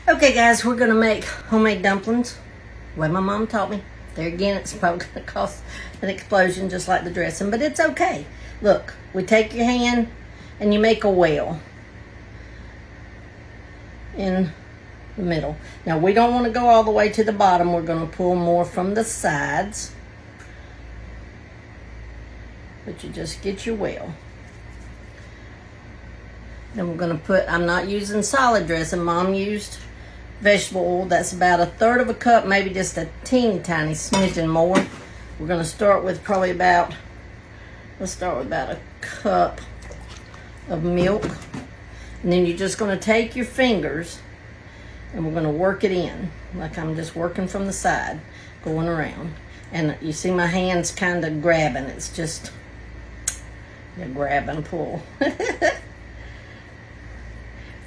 Okay guys, we're gonna make homemade dumplings the way my mom taught me. There again, it's probably gonna cause an explosion just like the dressing, but it's okay. Look, we take your hand and you make a well in the middle. Now we don't want to go all the way to the bottom. We're gonna pull more from the sides. But you just get your well. Then we're gonna put, I'm not using solid dressing. Mom used vegetable oil. That's about 1/3 of a cup, maybe just a teeny tiny smidgen more. We're gonna start with probably about, let's start with about a cup of milk. And then you're just gonna take your fingers and we're gonna work it in. Like I'm just working from the side, going around. And you see my hands kind of grabbing. It's just, you grab and pull.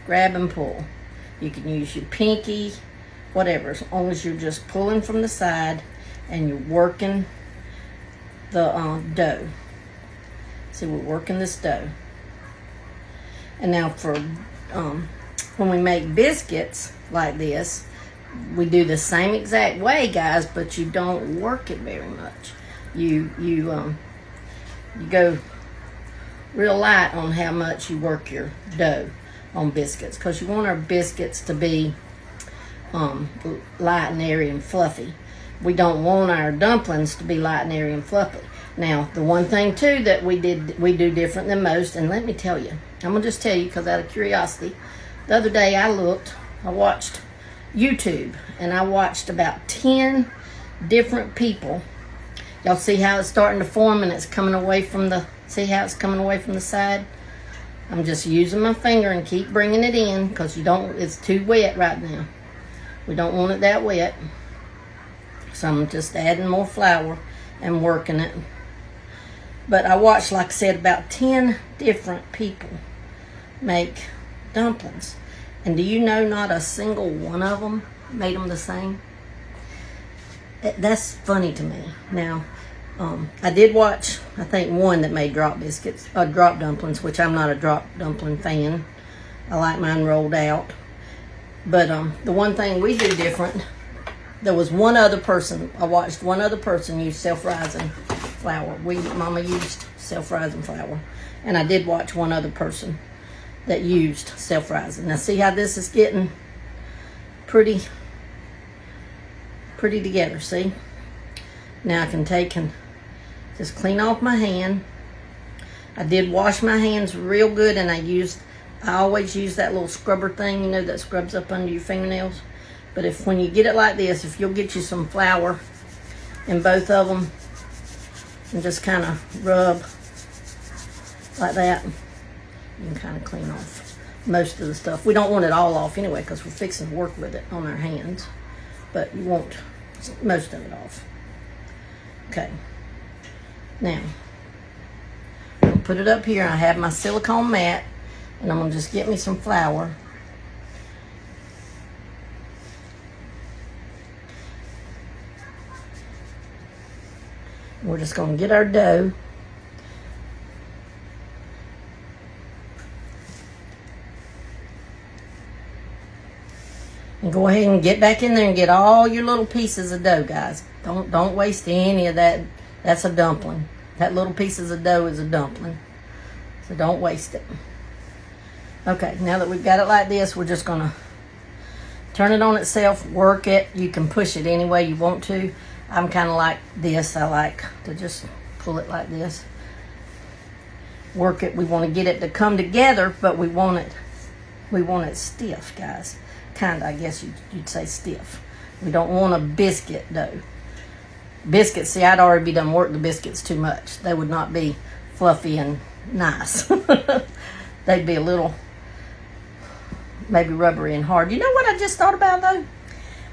Grab and pull. You can use your pinky, whatever, as long as you're just pulling from the side and you're working the dough. See, we're working this dough. And now for when we make biscuits like this, we do the same exact way, guys, but you don't work it very much. You go real light on how much you work your dough on biscuits, because you want our biscuits to be light and airy and fluffy. We don't want our dumplings to be light and airy and fluffy. Now, the one thing too that we do different than most, and let me tell you, I'm gonna just tell you because out of curiosity, the other day I watched YouTube, and I watched about 10 different people. Y'all see how it's starting to form and it's coming away from the, see how it's coming away from the side? I'm just using my finger and keep bringing it in because you don't, it's too wet right now. We don't want it that wet. So I'm just adding more flour and working it. But I watched, like I said, about 10 different people make dumplings. And do you know not a single one of them made them the same? That's funny to me. Now, I did watch, I think, one that made drop biscuits, drop dumplings, which I'm not a drop dumpling fan. I like mine rolled out. But the one thing we do different, there was one other person, I watched one other person use self-rising flour. Mama used self-rising flour. And I did watch one other person that used self-rising. Now see how this is getting pretty together, see? Now I can take and just clean off my hand. I did wash my hands real good, and I always use that little scrubber thing, you know, that scrubs up under your fingernails. But when you get it like this, if you'll get you some flour in both of them and just kind of rub like that, you can kind of clean off most of the stuff. We don't want it all off anyway because we're fixing to work with it on our hands, but you want most of it off. Okay. Now, I'm going to put it up here. I have my silicone mat, and I'm going to just get me some flour. We're just going to get our dough. And go ahead and get back in there and get all your little pieces of dough, guys. Don't waste any of that. That's a dumpling. That little pieces of dough is a dumpling. So don't waste it. Okay, now that we've got it like this, we're just gonna turn it on itself, work it. You can push it any way you want to. I'm kind of like this. I like to just pull it like this. Work it. We want to get it to come together, but we want it stiff, guys. Kind of, I guess you'd say stiff. We don't want a biscuit dough. Biscuits, see, I'd already done worked the biscuits too much. They would not be fluffy and nice. They'd be a little, maybe rubbery and hard. You know what I just thought about, though?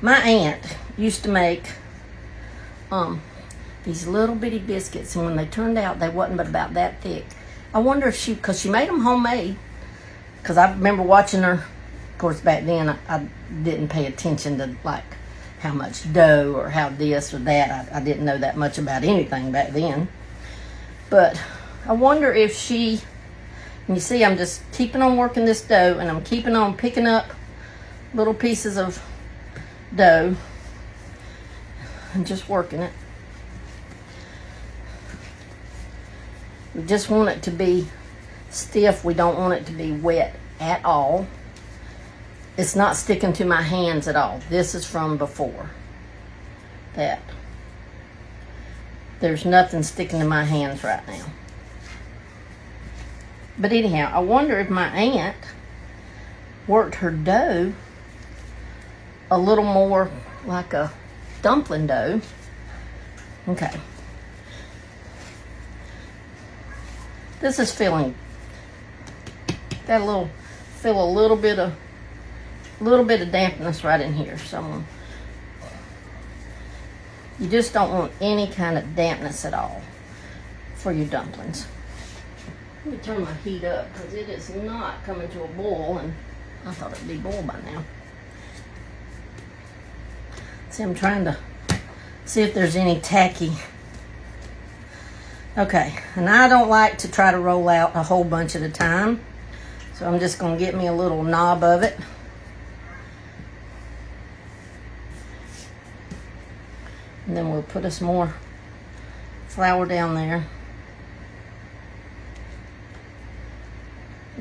My aunt used to make these little bitty biscuits, and when they turned out, they wasn't but about that thick. I wonder if because she made them homemade, because I remember watching her. Of course, back then, I didn't pay attention to, like, how much dough or how this or that. I didn't know that much about anything back then. But I wonder if she, and you see I'm just keeping on working this dough, and I'm keeping on picking up little pieces of dough and just working it. We just want it to be stiff. We don't want it to be wet at all. It's not sticking to my hands at all. This is from before that. There's nothing sticking to my hands right now. But anyhow, I wonder if my aunt worked her dough a little more like a dumpling dough. Okay. This is feeling, got a little, feel a little bit of dampness right in here. So you just don't want any kind of dampness at all for your dumplings. Let me turn my heat up because it is not coming to a boil, and I thought it'd be boiled by now. See, I'm trying to see if there's any tacky. Okay, and I don't like to try to roll out a whole bunch at a time, so I'm just going to get me a little knob of it. And then we'll put us more flour down there.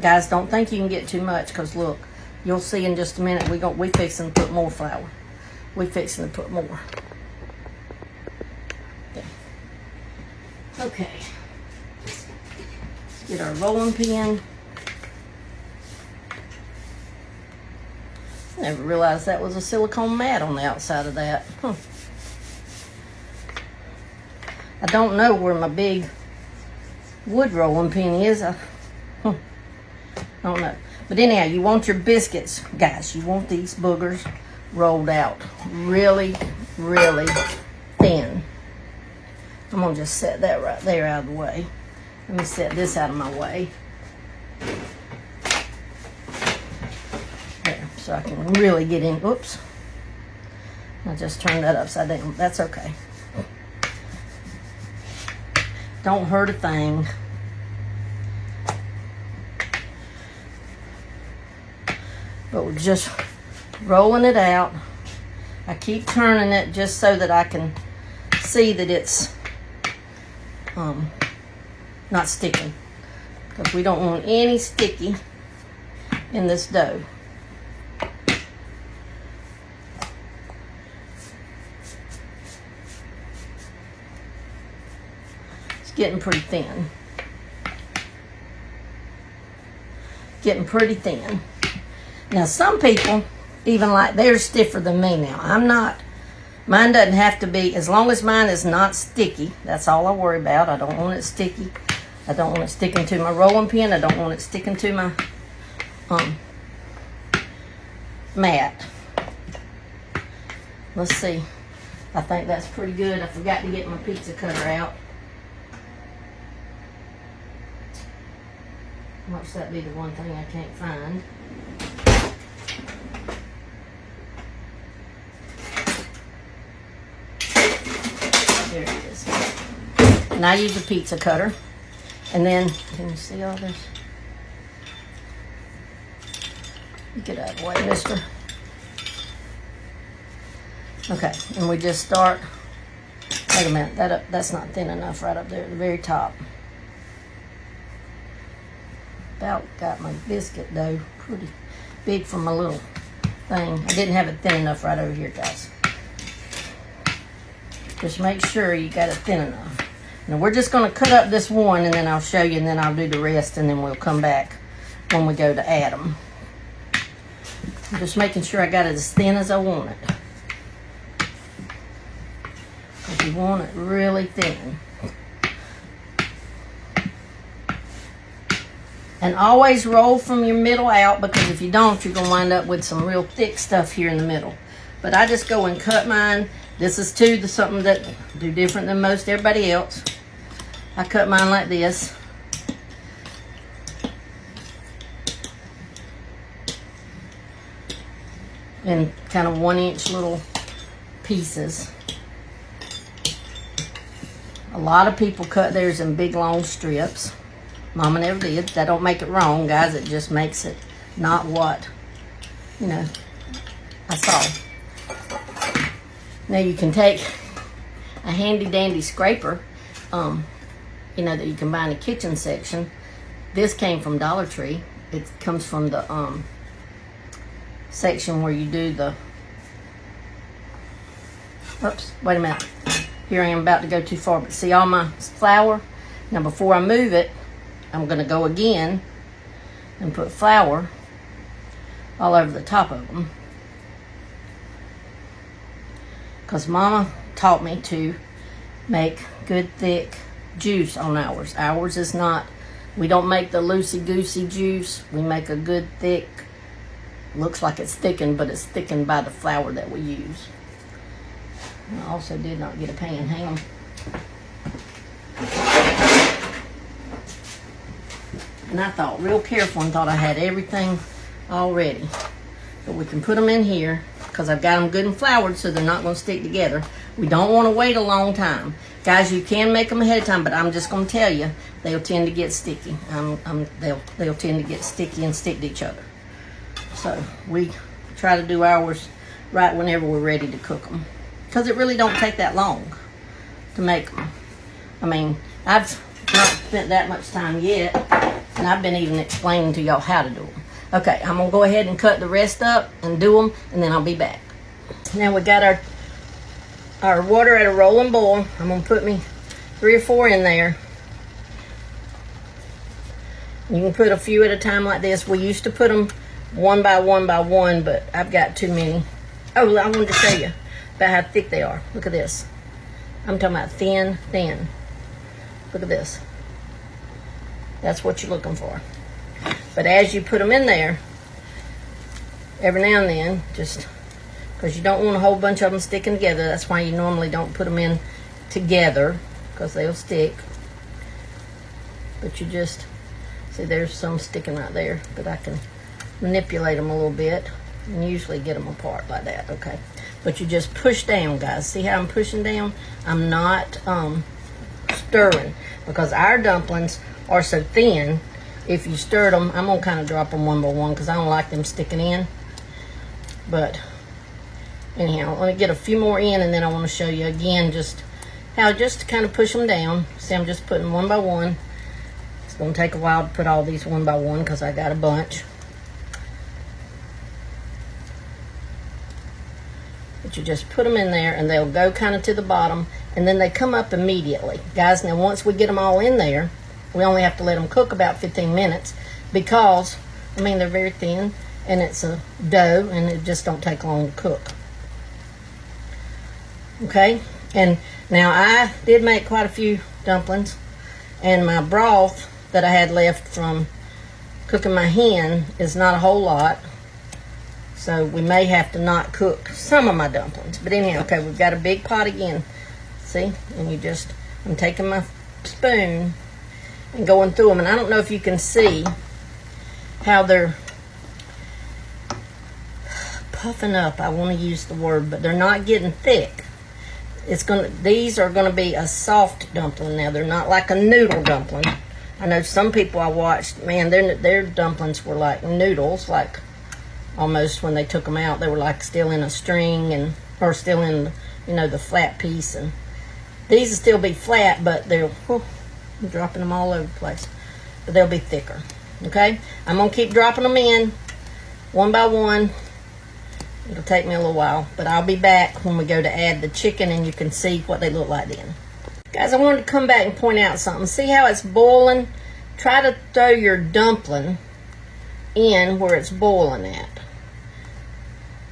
Guys, don't think you can get too much, because look, you'll see in just a minute we fixing to put more flour. We fixing to put more. Okay. Get our rolling pin. Never realized that was a silicone mat on the outside of that. Huh. I don't know where my big wood rolling pin is. I don't know. But anyhow, you want your biscuits, guys, you want these boogers rolled out really, really thin. I'm going to just set that right there out of the way. Let me set this out of my way. There, so I can really get in. Oops. I just turned that upside down. That's okay. Don't hurt a thing. But we're just rolling it out. I keep turning it just so that I can see that it's not sticking, because we don't want any sticky in this dough. It's getting pretty thin. Getting pretty thin. Now, some people even like theirs stiffer than me now. I'm not. Mine doesn't have to be, as long as mine is not sticky. That's all I worry about. I don't want it sticky. I don't want it sticking to my rolling pin. I don't want it sticking to my mat. Let's see. I think that's pretty good. I forgot to get my pizza cutter out. Watch that be the one thing I can't find. There it is. And I use a pizza cutter. And then, can you see all this? Get out of the way, mister. Okay, and we just start. Wait a minute, that's not thin enough right up there at the very top. About got my biscuit dough pretty big for my little thing. I didn't have it thin enough right over here, guys. Just make sure you got it thin enough. Now we're just going to cut up this one, and then I'll show you, and then I'll do the rest, and then we'll come back when we go to add them. I'm just making sure I got it as thin as I want it. Because you want it really thin. And always roll from your middle out, because if you don't, you're going to wind up with some real thick stuff here in the middle. But I just go and cut mine. This is something that I do different than most everybody else. I cut mine like this. In kind of 1-inch little pieces. A lot of people cut theirs in big long strips. Mama never did. That don't make it wrong, guys. It just makes it not what, you know, I saw. Now you can take a handy dandy scraper, you know, that you can buy in the kitchen section. This came from Dollar Tree. It comes from the section where you do the, oops, wait a minute. Here I am about to go too far, but see all my flour? Now before I move it, I'm gonna go again and put flour all over the top of them. Because Mama taught me to make good thick juice on ours. Ours is not, we don't make the loosey-goosey juice. We make a good thick, looks like it's thickened, but it's thickened by the flour that we use. And I also did not get a pan. Hang on. And I thought real careful and thought I had everything all ready. But we can put them in here because I've got them good and floured so they're not going to stick together. We don't want to wait a long time. Guys, you can make them ahead of time, but I'm just going to tell you, they'll tend to get sticky. They'll tend to get sticky and stick to each other. So we try to do ours right whenever we're ready to cook them. Because it really don't take that long to make them. I mean, I've not spent that much time yet, and I've been even explaining to y'all how to do them. Okay, I'm going to go ahead and cut the rest up and do them, and then I'll be back. Now we got our water at a rolling boil. I'm going to put me 3 or 4 in there. You can put a few at a time like this. We used to put them one by one, but I've got too many. Oh, I wanted to show you about how thick they are. Look at this. I'm talking about thin. Look at this. That's what you're looking for. But as you put them in there, every now and then, just because you don't want a whole bunch of them sticking together. That's why you normally don't put them in together, because they'll stick. But you just, see there's some sticking right there, but I can manipulate them a little bit and usually get them apart like that. Okay, but you just push down, guys. See how I'm pushing down? I'm not stirring, because our dumplings are so thin. If you stirred them, I'm gonna kind of drop them one by one because I don't like them sticking in. But anyhow, I'm gonna get a few more in, and then I want to show you again just how just to kind of push them down. See, I'm just putting one by one. It's gonna take a while to put all these one by one because I got a bunch. But you just put them in there, and they'll go kind of to the bottom, and then they come up immediately, guys. Now once we get them all in there, we only have to let them cook about 15 minutes because, I mean, they're very thin, and it's a dough, and it just don't take long to cook. Okay, and now I did make quite a few dumplings, and my broth that I had left from cooking my hen is not a whole lot, so we may have to not cook some of my dumplings. But anyhow, okay, we've got a big pot again. See, and you just, I'm taking my spoon and going through them, and I don't know if you can see how they're puffing up. I want to use the word, but they're not getting thick. These are gonna be a soft dumpling now. They're not like a noodle dumpling. I know some people I watched, man, their dumplings were like noodles, like almost when they took them out, they were like still in a string or still in, you know, the flat piece. And these will still be flat, but they're, I'm dropping them all over the place, but they'll be thicker. Okay, I'm gonna keep dropping them in one by one. It'll take me a little while, but I'll be back when we go to add the chicken, and you can see what they look like then. Guys, I wanted to come back and point out something. See how it's boiling? Try to throw your dumpling in where it's boiling at.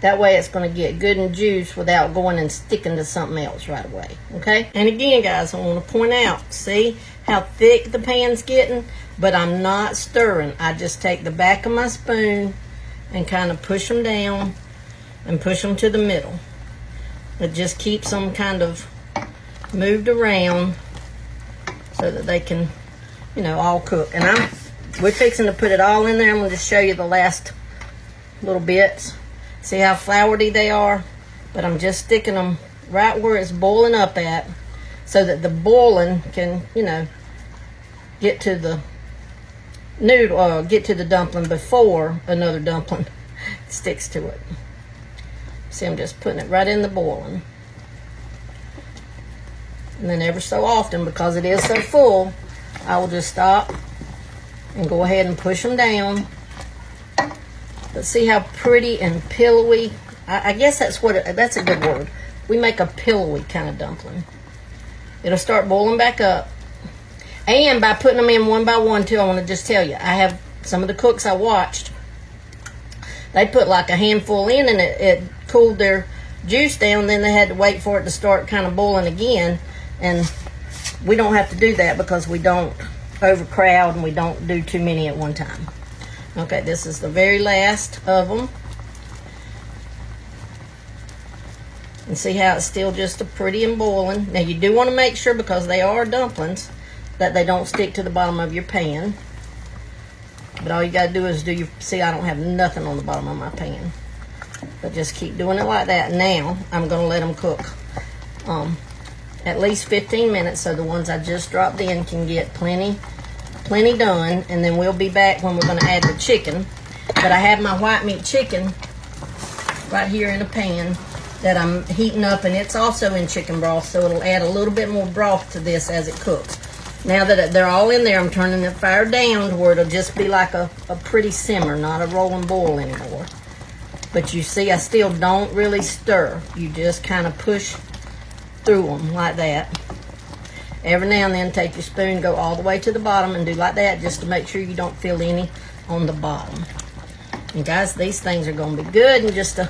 That way it's going to get good and juice without going and sticking to something else right away. Okay? And again, guys, I want to point out, see how thick the pan's getting? But I'm not stirring. I just take the back of my spoon and kind of push them down and push them to the middle. It just keeps them kind of moved around so that they can, you know, all cook. And we're fixing to put it all in there. I'm going to just show you the last little bits. See how floury they are? But I'm just sticking them right where it's boiling up at so that the boiling can, you know, get to the noodle, get to the dumpling before another dumpling sticks to it. See, I'm just putting it right in the boiling. And then every so often, because it is so full, I will just stop and go ahead and push them down. But see how pretty and pillowy. I guess that's that's a good word. We make a pillowy kind of dumpling. It'll start boiling back up. And by putting them in one by one too, I want to just tell you, I have some of the cooks I watched, they put like a handful in and it cooled their juice down, then they had to wait for it to start kind of boiling again. And we don't have to do that because we don't overcrowd and we don't do too many at one time. Okay, this is the very last of them. And see how it's still just a pretty and boiling. Now you do want to make sure, because they are dumplings, that they don't stick to the bottom of your pan. But all you got to do is see, I don't have nothing on the bottom of my pan. But just keep doing it like that. Now I'm going to let them cook at least 15 minutes, so the ones I just dropped in can get plenty done. And then we'll be back when we're going to add the chicken. But I have my white meat chicken right here in a pan that I'm heating up, and it's also in chicken broth, so it'll add a little bit more broth to this as it cooks. Now that they're all in there, I'm turning the fire down to where it'll just be like a pretty simmer, not a rolling boil anymore. But you see, I still don't really stir. You just kind of push through them like that. Every now and then, take your spoon, go all the way to the bottom and do like that, just to make sure you don't feel any on the bottom. And guys, these things are going to be good in just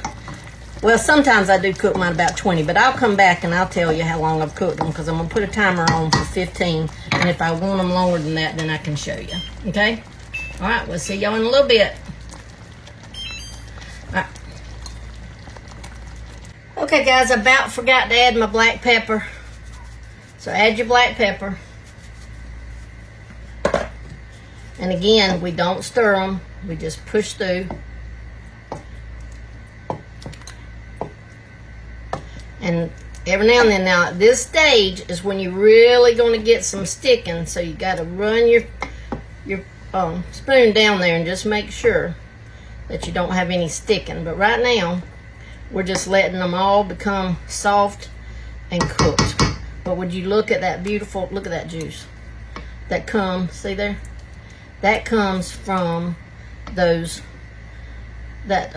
well, sometimes I do cook mine about 20, but I'll come back and I'll tell you how long I've cooked them, because I'm going to put a timer on for 15, and if I want them longer than that, then I can show you. Okay? All right, we'll see y'all in a little bit. All right. Okay, guys, I about forgot to add my black pepper. So add your black pepper. And again, we don't stir them. We just push through. And every now and then, now at this stage is when you're really going to get some sticking. So you got to run your spoon down there and just make sure that you don't have any sticking. But right now, we're just letting them all become soft and cooked. But would you look at that beautiful, look at that juice that comes, see there? That comes from that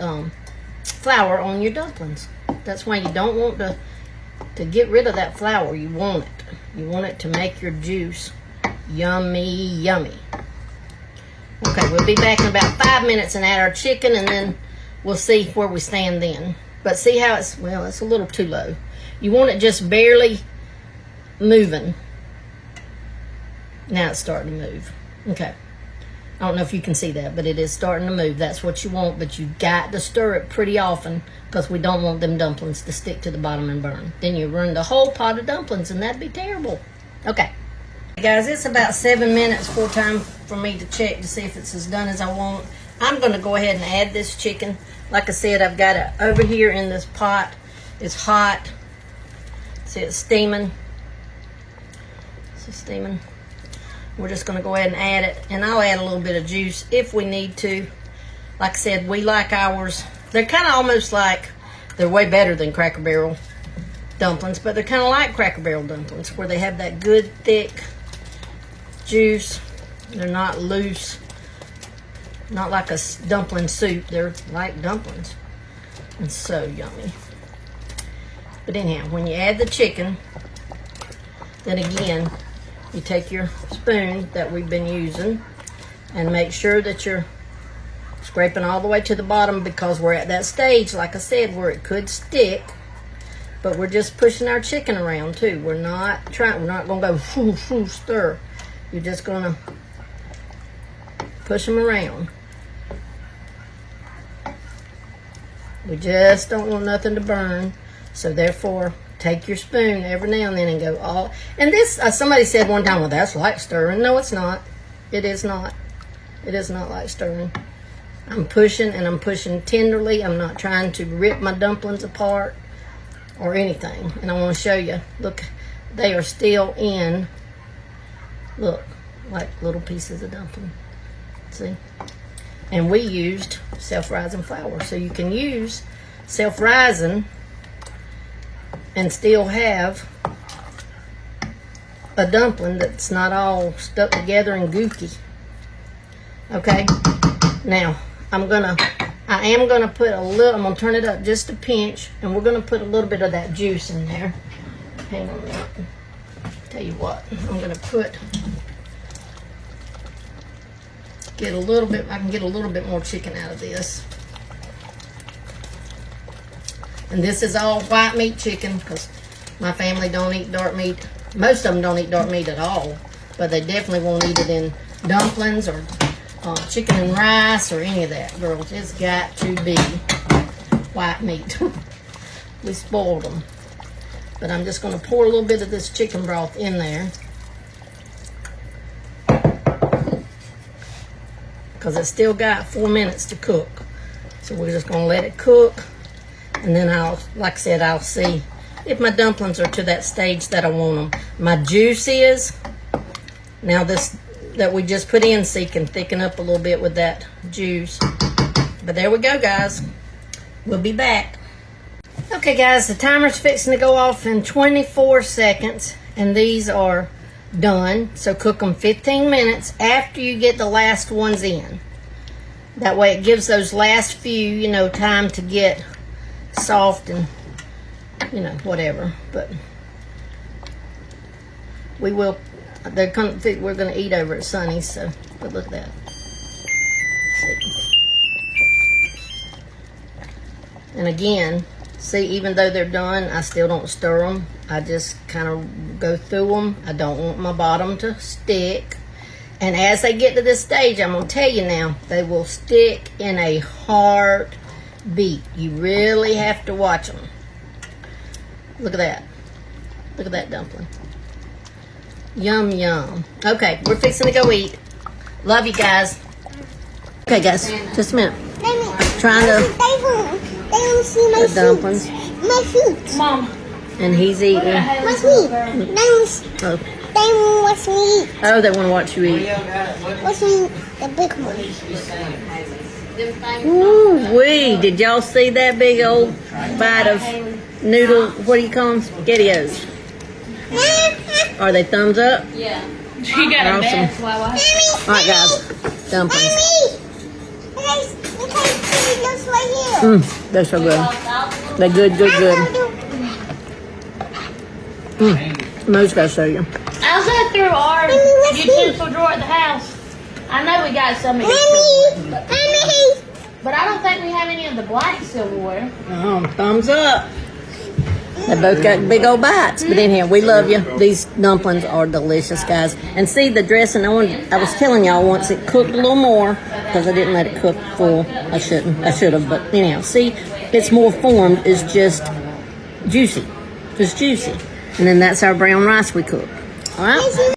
flour on your dumplings. That's why you don't want to get rid of that flour. You want it. You want it to make your juice yummy, yummy. Okay, we'll be back in about 5 minutes and add our chicken, and then we'll see where we stand then. But see how it's a little too low. You want it just barely moving. Now it's starting to move. Okay. I don't know if you can see that, but it is starting to move. That's what you want, but you got to stir it pretty often, because we don't want them dumplings to stick to the bottom and burn. Then you ruin the whole pot of dumplings, and that'd be terrible. Okay. Guys, it's about 7 minutes before time for me to check to see if it's as done as I want. I'm going to go ahead and add this chicken. Like I said, I've got it over here in this pot. It's hot. See, it's steaming. It's steaming. We're just going to go ahead and add it. And I'll add a little bit of juice if we need to. Like I said, we like ours. They're kind of almost like, they're way better than Cracker Barrel dumplings, but they're kind of like Cracker Barrel dumplings, where they have that good, thick juice. They're not loose. Not like a dumpling soup. They're like dumplings. And so yummy. But anyhow, when you add the chicken, then again, you take your spoon that we've been using and make sure that you're scraping all the way to the bottom, because we're at that stage, like I said, where it could stick. But we're just pushing our chicken around too. We're not going to go stir. You're just going to push them around. We just don't want nothing to burn. So therefore, take your spoon every now and then and go all. And this, somebody said one time, well, that's like stirring. No, it's not. It is not. It is not like stirring. I'm pushing, and I'm pushing tenderly. I'm not trying to rip my dumplings apart or anything. And I want to show you. Look, they are still in. Look, like little pieces of dumpling. See? And we used self-rising flour. So you can use self-rising and still have a dumpling that's not all stuck together and gooky. Okay, now I am gonna put a little, I'm gonna turn it up just a pinch, and we're gonna put a little bit of that juice in there. Hang on a minute. Tell you what, I'm gonna get a little bit, I can get a little bit more chicken out of this. And this is all white meat chicken, because my family don't eat dark meat. Most of them don't eat dark meat at all, but they definitely won't eat it in dumplings or chicken and rice or any of that, girls. It's got to be white meat. We spoiled them. But I'm just going to pour a little bit of this chicken broth in there, because it's still got 4 minutes to cook. So we're just going to let it cook, and then like I said, I'll see if my dumplings are to that stage that I want them. My juice is, now this that we just put in, so you can thicken up a little bit with that juice. But there we go, guys. We'll be back. Okay, guys, the timer's fixing to go off in 24 seconds, and these are done. So cook them 15 minutes after you get the last ones in. That way it gives those last few, time to get soft and, whatever. But we will, we're going to eat over at Sonny's, so, but look at that. And again, see, even though they're done, I still don't stir them. I just kind of go through them. I don't want my bottom to stick. And as they get to this stage, I'm going to tell you now, they will stick in a heartbeat. You really have to watch them. Look at that. Look at that dumpling. Yum, yum. Okay, we're fixing to go eat. Love you guys. Okay, guys, just a minute. Trying to see my the dumplings. My feet. Mom. And he's eating. My feet. Oh. They will watch me eat. Oh, they want to watch you eat. Watch me eat the big one. Ooh wee! Did y'all see that big old bite of noodle? What do you call them? SpaghettiOs. Are they thumbs up? Yeah. You got a Awesome. mess. Wow. All right, guys. Dumplings. They're so good. They're good, good, good. Mo's gotta show you. I was going through our utensil drawer at the house. I know we got some of it, but I don't think we have any of the black silverware. Oh, thumbs up. They both got big old bites. But anyhow, we love you. These dumplings are delicious, guys. And see the dressing. I was telling y'all once it cooked a little more because I didn't let it cook full. I should have. But anyhow, see, it's more formed. It's just juicy. It's juicy. And then that's our brown rice we cook. All right.